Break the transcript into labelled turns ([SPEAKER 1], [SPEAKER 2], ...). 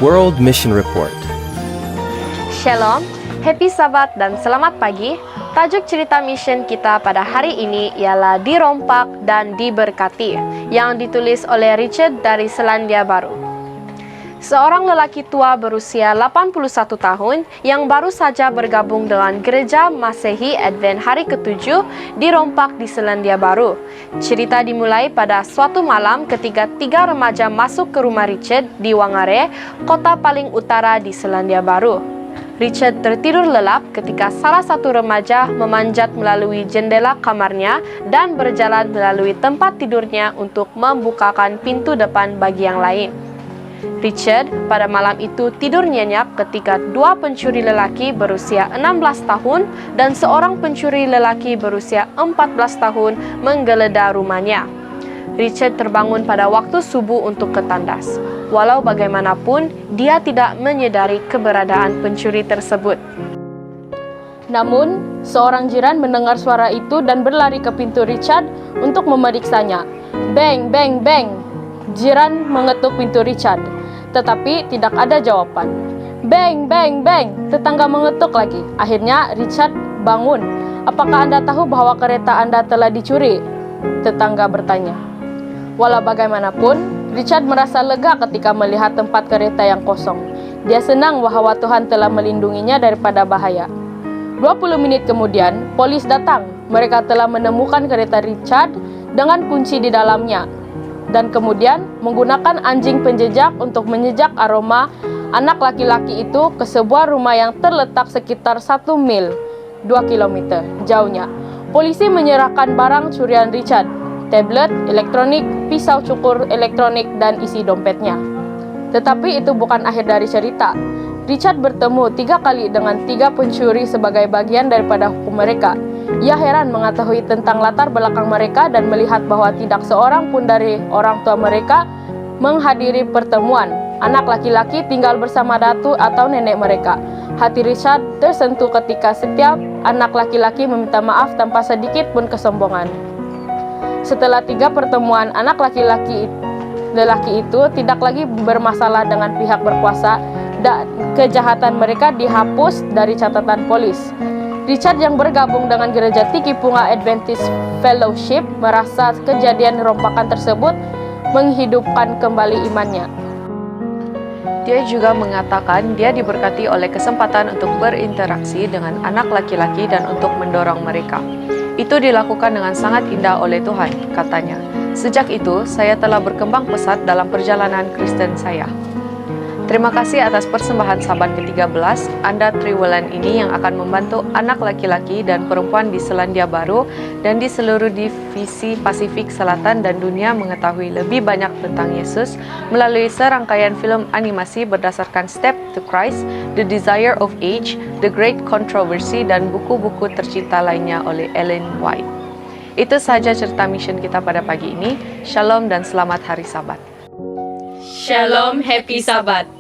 [SPEAKER 1] World Mission Report.
[SPEAKER 2] Shalom, happy Sabat dan selamat pagi. Tajuk cerita mission kita pada hari ini ialah Dirompak dan Diberkati, yang ditulis oleh Richard dari Selandia Baru. Seorang lelaki tua berusia 81 tahun yang baru saja bergabung dengan Gereja Masehi Advent hari ke-7 dirompak di Selandia Baru. Cerita dimulai pada suatu malam ketika 3 remaja masuk ke rumah Richard di Wangare, kota paling utara di Selandia Baru. Richard tertidur lelap ketika salah satu remaja memanjat melalui jendela kamarnya dan berjalan melalui tempat tidurnya untuk membukakan pintu depan bagi yang lain. Richard pada malam itu tidur nyenyak ketika 2 pencuri lelaki berusia 16 tahun dan seorang pencuri lelaki berusia 14 tahun menggeledah rumahnya. Richard terbangun pada waktu subuh untuk ke tandas. Walau bagaimanapun, dia tidak menyadari keberadaan pencuri tersebut. Namun, seorang jiran mendengar suara itu dan berlari ke pintu Richard untuk memeriksanya. Bang, bang, bang! Jiran mengetuk pintu Richard, tetapi tidak ada jawaban. Bang, bang, bang! Tetangga mengetuk lagi. Akhirnya Richard bangun. Apakah Anda tahu bahwa kereta Anda telah dicuri? Tetangga bertanya. Walau bagaimanapun, Richard merasa lega ketika melihat tempat kereta yang kosong. Dia senang bahwa Tuhan telah melindunginya daripada bahaya. 20 menit kemudian, polis datang. Mereka telah menemukan kereta Richard dengan kunci di dalamnya, dan kemudian menggunakan anjing penjejak untuk menjejak aroma anak laki-laki itu ke sebuah rumah yang terletak sekitar 1 mil, 2 km jauhnya. Polisi menyerahkan barang curian Richard, tablet elektronik, pisau cukur elektronik, dan isi dompetnya. Tetapi itu bukan akhir dari cerita. Richard bertemu 3 kali dengan 3 pencuri sebagai bagian daripada hukum mereka. Ia heran mengetahui tentang latar belakang mereka dan melihat bahwa tidak seorang pun dari orang tua mereka menghadiri pertemuan. Anak laki-laki tinggal bersama datu atau nenek mereka. Hati Richard tersentuh ketika setiap anak laki-laki meminta maaf tanpa sedikit pun kesombongan. Setelah 3 pertemuan, anak lelaki itu tidak lagi bermasalah dengan pihak berkuasa dan kejahatan mereka dihapus dari catatan polis. Richard yang bergabung dengan gereja Tikipunga Adventist Fellowship merasa kejadian rompakan tersebut menghidupkan kembali imannya. Dia juga mengatakan dia diberkati oleh kesempatan untuk berinteraksi dengan anak laki-laki dan untuk mendorong mereka. Itu dilakukan dengan sangat indah oleh Tuhan, katanya. Sejak itu, saya telah berkembang pesat dalam perjalanan Kristen saya. Terima kasih atas persembahan Sabat ke-13 Anda Triwulan ini yang akan membantu anak laki-laki dan perempuan di Selandia Baru dan di seluruh divisi Pasifik Selatan dan dunia mengetahui lebih banyak tentang Yesus melalui serangkaian film animasi berdasarkan Step to Christ, The Desire of Age, The Great Controversy, dan buku-buku tercinta lainnya oleh Ellen White. Itu saja cerita mission kita pada pagi ini. Shalom dan selamat hari Sabat.
[SPEAKER 3] Shalom, happy Sabat.